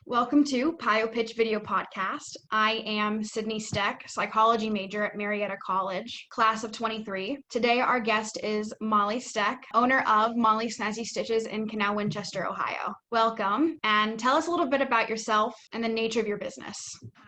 Welcome to PioPitch Video Podcast. I am Sydney Stek, psychology major at Marietta College, class of 23. Today, our guest is Molly Stek, owner of Molly Snazzy Stitches in Canal Winchester, Ohio. Welcome, and tell us a little bit about yourself and the nature of your business.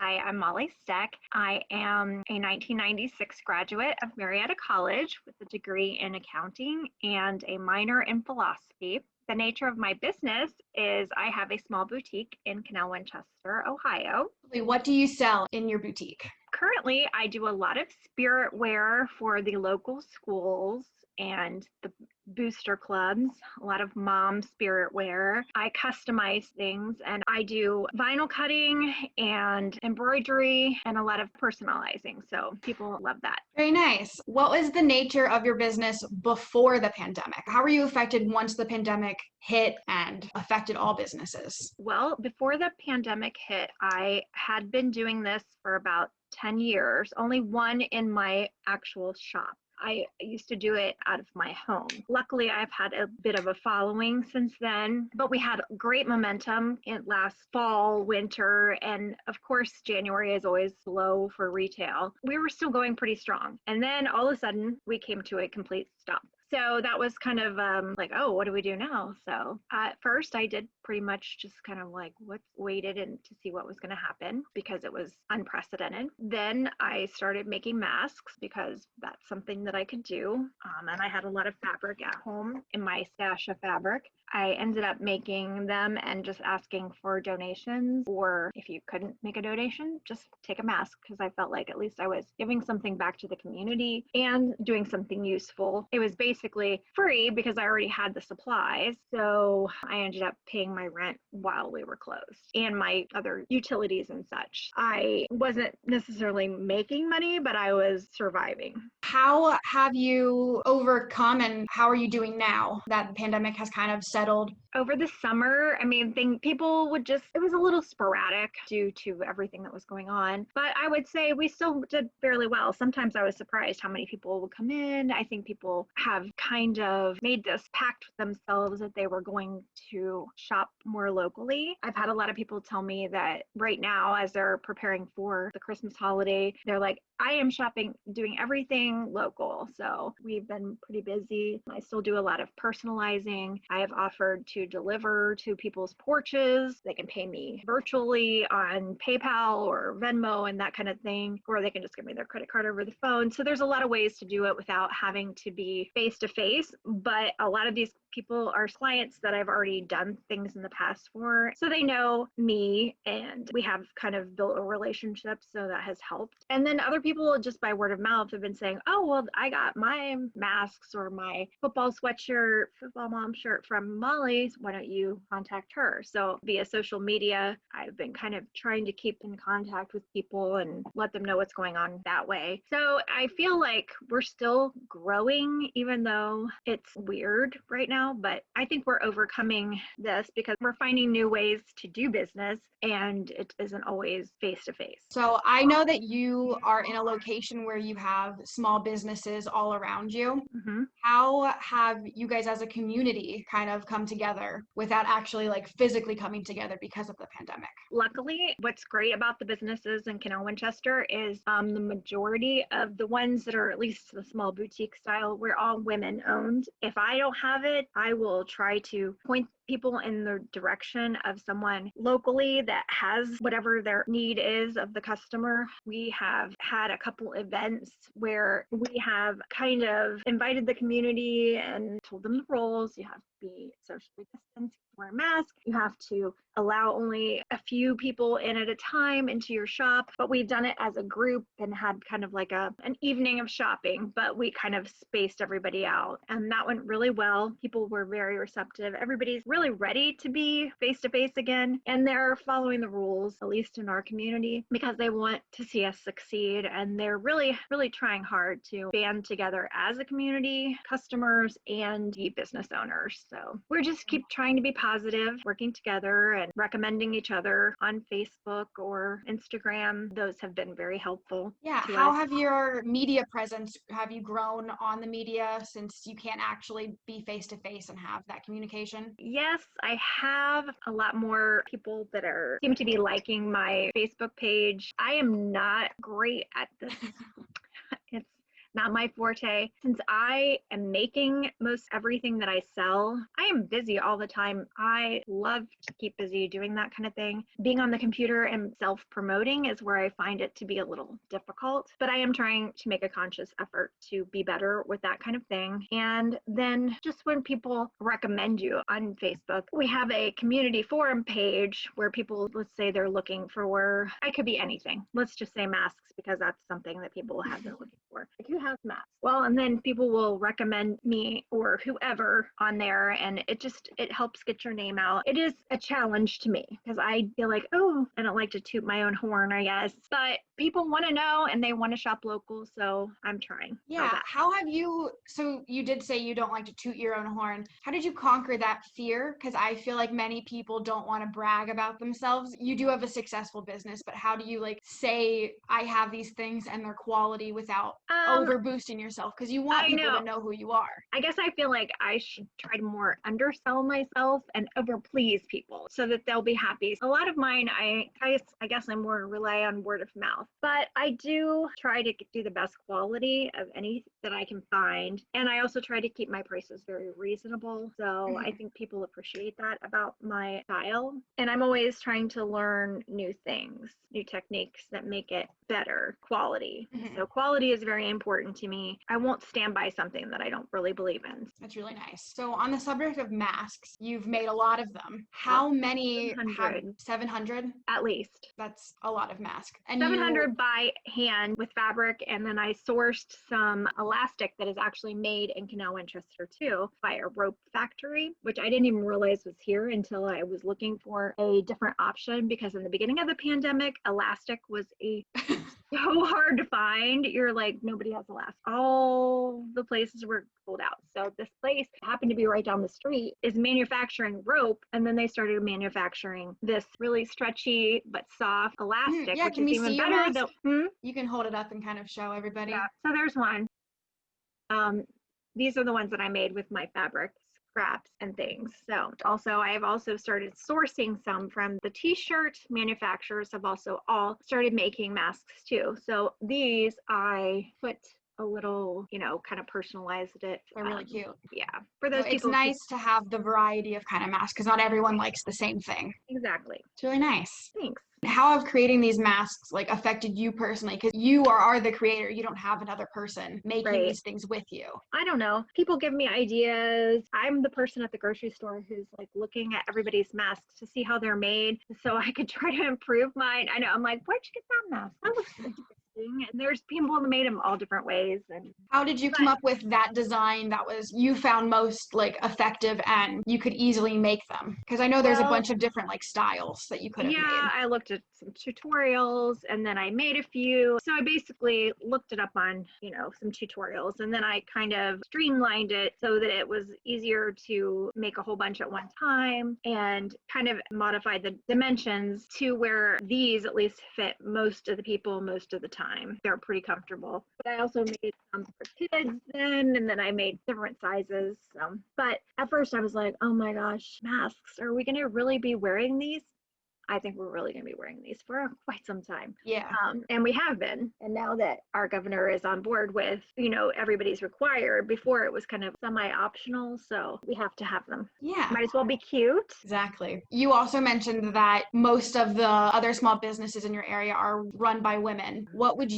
Hi, I'm Molly Stek. I am a 1996 graduate of Marietta College with a degree in accounting and a minor in philosophy. The nature of my business is I have a small boutique in Canal Winchester, Ohio. What do you sell in your boutique? Currently, I do a lot of spirit wear for the local schools and the booster clubs, a lot of mom spirit wear. I customize things and I do vinyl cutting and embroidery and a lot of personalizing. So people love that. Very nice. What was the nature of your business before the pandemic? How were you affected once the pandemic hit and affected all businesses? Well, before the pandemic hit, I had been doing this for about 10 years, only one in my actual shop. I used to do it out of my home. Luckily, I've had a bit of a following since then, but we had great momentum in last fall, winter, and of course, January is always slow for retail. We were still going pretty strong. And then all of a sudden, we came to a complete stop. So that was kind of like, oh, what do we do now? So at first I did pretty much just kind of like waited and to see what was going to happen because it was unprecedented. Then I started making masks because that's something that I could do. And I had a lot of fabric at home in my stash of fabric. I ended up making them and just asking for donations, or if you couldn't make a donation, just take a mask, because I felt like at least I was giving something back to the community and doing something useful. It was basically free because I already had the supplies. So I ended up paying my rent while we were closed and my other utilities and such. I wasn't necessarily making money, but I was surviving. How have you overcome and how are you doing now that the pandemic has kind of settled? Over the summer, people would it was a little sporadic due to everything that was going on, but I would say we still did fairly well. Sometimes I was surprised how many people would come in. I think people have kind of made this pact with themselves that they were going to shop more locally. I've had a lot of people tell me that right now, as they're preparing for the Christmas holiday, they're like, I am shopping, doing everything local. So we've been pretty busy. I still do a lot of personalizing. I have offered to deliver to people's porches. They can pay me virtually on PayPal or Venmo and that kind of thing, or they can just give me their credit card over the phone. So there's a lot of ways to do it without having to be face to face. But a lot of these people are clients that I've already done things in the past for. So they know me and we have kind of built a relationship. So that has helped. And then other people just by word of mouth have been saying, oh, well, I got my masks or my football sweatshirt, football mom shirt from Molly. Why don't you contact her? So via social media, I've been kind of trying to keep in contact with people and let them know what's going on that way. So I feel like we're still growing, even though it's weird right now. But I think we're overcoming this because we're finding new ways to do business and it isn't always face to face. So I know that you are in a location where you have small businesses all around you. Mm-hmm. How have you guys as a community kind of come together without actually like physically coming together because of the pandemic? Luckily, what's great about the businesses in Canal Winchester is the majority of the ones that are at least the small boutique style, we're all women owned. If I don't have it, I will try to point people in the direction of someone locally that has whatever their need is of the customer. We have had a couple events where we have kind of invited the community and told them the rules. You have to be socially distanced, wear a mask. You have to allow only a few people in at a time into your shop. But we've done it as a group and had kind of like an evening of shopping, but we kind of spaced everybody out. And that went really well. People were very receptive. Everybody's really ready to be face to face again. And they're following the rules, at least in our community, because they want to see us succeed. And they're really, really trying hard to band together as a community, customers and the business owners. So we're just keep trying to be positive, working together and recommending each other on Facebook or Instagram. Those have been very helpful. Yeah. How have your media presence, have you grown on the media since you can't actually be face to face and have that communication? Yeah, Yes, I have a lot more people that seem to be liking my Facebook page. I am not great at this. It's not my forte. Since I am making most everything that I sell, I am busy all the time. I love to keep busy doing that kind of thing. Being on the computer and self-promoting is where I find it to be a little difficult, but I am trying to make a conscious effort to be better with that kind of thing. And then just when people recommend you on Facebook, we have a community forum page where people, let's say they're looking for, I could be anything. Let's just say masks, because that's something that people have been looking for. Like, who has masks? Well, and then people will recommend me or whoever on there, and it helps get your name out. It is a challenge to me because I feel like, oh, I don't like to toot my own horn, I guess, but people want to know and they want to shop local, so I'm trying. Yeah. So you did say you don't like to toot your own horn. How did you conquer that fear? Because I feel like many people don't want to brag about themselves. You do have a successful business, but how do you like say I have these things and their quality without over boosting yourself? Because you want people to know who you are. I guess I feel like I should try to more undersell myself and over please people so that they'll be happy. A lot of mine, I guess I more rely on word of mouth, but I do try to do the best quality of any that I can find. And I also try to keep my prices very reasonable. So I think people appreciate that about my style. And I'm always trying to learn new things, new techniques that make it better quality. So quality is very important to me. I won't stand by something that I don't really believe in. That's really nice. So on the subject of masks, you've made a lot of them. How many? 700? At least. That's a lot of masks. And 700 by hand with fabric, and then I sourced some elastic that is actually made in Canal Winchester too by a rope factory, which I didn't even realize was here until I was looking for a different option, because in the beginning of the pandemic, elastic was so hard to find. You're like, nobody has elastic. All the places were sold out. So this place happened to be right down the street, is manufacturing rope, and then they started manufacturing this really stretchy but soft elastic, yeah, which can is we even see your better. mask? You can hold it up and kind of show everybody. Yeah. So there's one. These are the ones that I made with my fabric scraps and things. So also I've also started sourcing some from the t-shirt manufacturers. Have also all started making masks too. So these I put a little, kind of personalized it. They're really cute. Yeah. For those people. It's nice to have the variety of kind of masks because not everyone likes the same thing. Exactly. It's really nice. Thanks. How have creating these masks like affected you personally? Because you are the creator. You don't have another person making these things with you. I don't know. People give me ideas. I'm the person at the grocery store who's like looking at everybody's masks to see how they're made so I could try to improve mine. I know. I'm like, where'd you get that mask? That looks interesting. And there's people that made them all different ways. And how did you come up with that design that you found most like effective and you could easily make them? Because I know there's a bunch of different like styles that you could have made. Yeah, I looked at some tutorials and then I made a few. So I basically looked it up on, some tutorials, and then I kind of streamlined it so that it was easier to make a whole bunch at one time, and kind of modified the dimensions to where these at least fit most of the people most of the time. They're pretty comfortable. But I also made some for kids then, and then I made different sizes. But at first I was like, oh my gosh, masks, are we going to really be wearing these? I think we're really going to be wearing these for quite some time. Yeah. And we have been. And now that our governor is on board with, everybody's required, before it was kind of semi-optional. So we have to have them. Yeah. Might as well be cute. Exactly. You also mentioned that most of the other small businesses in your area are run by women. What would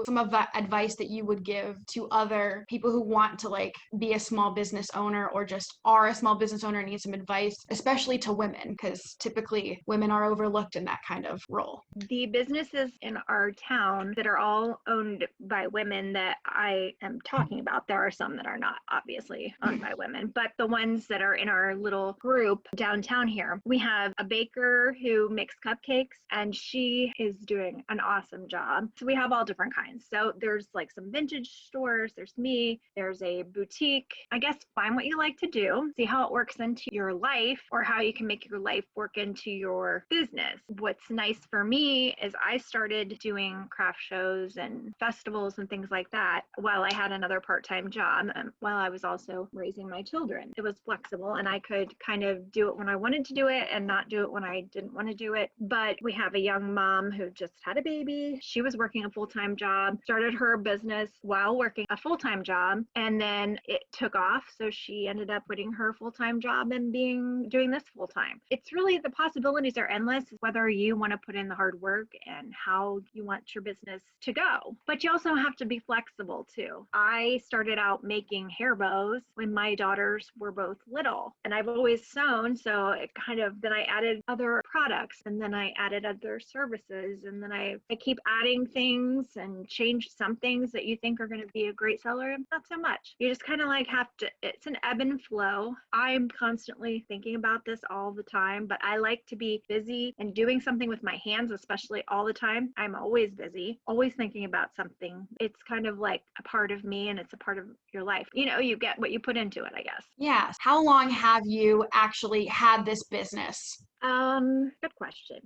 some of that advice that you would give to other people who want to like be a small business owner or just are a small business owner and need some advice, especially to women, because typically women are overlooked in that kind of role? The businesses in our town that are all owned by women that I am talking about, there are some that are not obviously owned by women, but the ones that are in our little group downtown here, we have a baker who makes cupcakes, and she is doing an awesome job. So we have all different kinds. So there's like some vintage stores, there's me, there's a boutique. I guess find what you like to do, see how it works into your life, or how you can make your life work into your business business. What's nice for me is I started doing craft shows and festivals and things like that while I had another part-time job, while I was also raising my children. It was flexible and I could kind of do it when I wanted to do it and not do it when I didn't want to do it. But we have a young mom who just had a baby. She was working a full-time job, started her business while working a full-time job, and then it took off. So she ended up quitting her full-time job and doing this full-time. It's really, the possibilities are endless, whether you want to put in the hard work and how you want your business to go. But you also have to be flexible too. I started out making hair bows when my daughters were both little, and I've always sewn. So it kind of, then I added other products, and then I added other services, and then I keep adding things and change some things that you think are going to be a great seller, and not so much. You just kind of like have to, it's an ebb and flow. I'm constantly thinking about this all the time, but I like to be busy and doing something with my hands, especially all the time. I'm always busy, always thinking about something. It's kind of like a part of me, and it's a part of your life. You know, you get what you put into it, I guess. Yeah. How long have you actually had this business? Good question.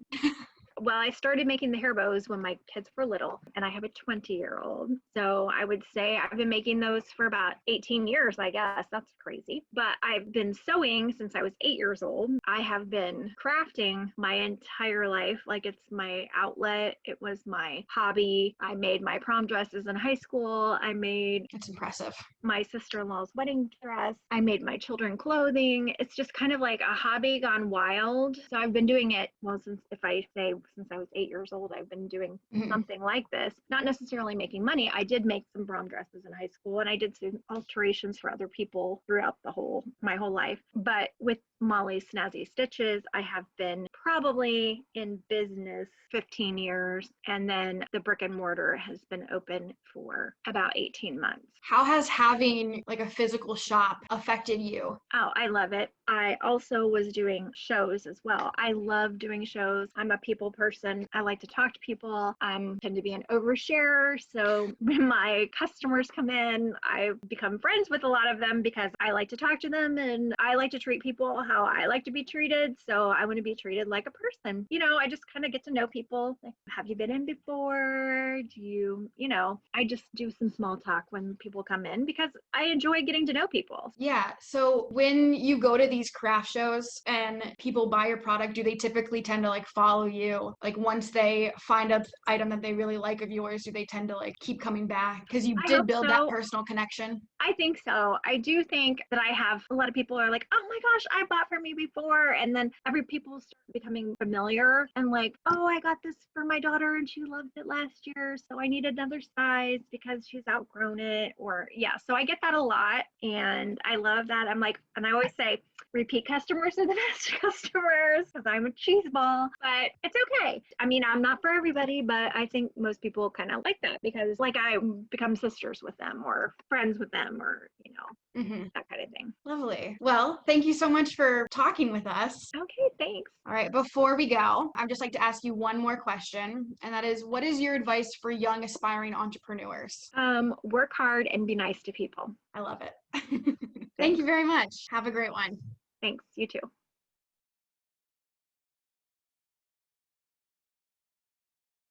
Well, I started making the hair bows when my kids were little, and I have a 20-year-old. So I would say I've been making those for about 18 years, I guess. That's crazy. But I've been sewing since I was 8 years old. I have been crafting my entire life. Like, it's my outlet. It was my hobby. I made my prom dresses in high school. I made It's impressive. my sister-in-law's wedding dress. I made my children clothing. It's just kind of like a hobby gone wild. So I've been doing it, well, since I was 8 years old, I've been doing something like this, not necessarily making money. I did make some prom dresses in high school, and I did some alterations for other people throughout my whole life. But with Molly Snazzy Stitches, I have been probably in business 15 years, and then the brick and mortar has been open for about 18 months. How has having like a physical shop affected you? Oh, I love it. I also was doing shows as well. I love doing shows. I'm a people person. I like to talk to people. I tend to be an oversharer. So when my customers come in, I become friends with a lot of them because I like to talk to them, and I like to treat people how I like to be treated. So I want to be treated like a person. You know, I just kind of get to know people. Like, have you been in before? I just do some small talk when people come in because I enjoy getting to know people. Yeah. So when you go to these craft shows and people buy your product, do they typically tend to like follow you? Like once they find an item that they really like of yours, do they tend to like keep coming back? Because you I did hope build that so. personal connection. I think so. I do think that I have a lot of people are like, oh my gosh, I bought from you before. And then people start becoming familiar and like, oh, I got this for my daughter and she loved it last year. So I need another size because she's outgrown it. Or yeah, so I get that a lot. And I love that. I'm like, and I always say, repeat customers are the best customers because I'm a cheese ball, but it's okay. I mean, I'm not for everybody, but I think most people kind of like that because like I become sisters with them or friends with them or, that kind of thing. Lovely. Well, thank you so much for talking with us. Okay, thanks. All right, before we go, I'd just like to ask you one more question, and that is, what is your advice for young aspiring entrepreneurs? Work hard and be nice to people. I love it. Thank you very much. Have a great one. Thanks. You too.